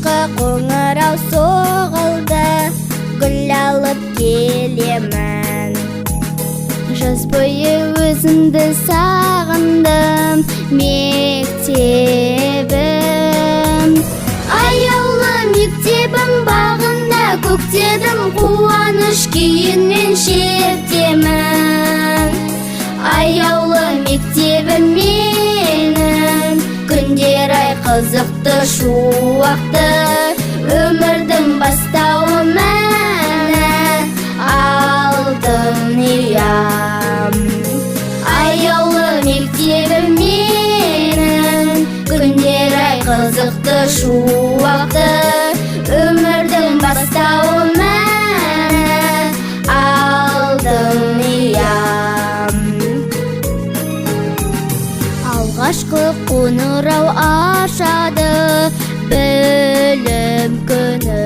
алғашқы қоңырау соғылды, гүл алып келемін. Жаз бойы өзіңді сағындым, мектебім. Аяулы мектебім бағында көктедім, қуаныш күйінен шертемін. Аяулы мектебім менің, күндер ай қызықты шуақты, өмірдің бастауы мәні алтын ұям. Аяулы мектебім менің, күндер ай қызықты шуақты, өмірдің бастауы мәні алтын ұям. Алғашқы қоңырау ашады білім күні,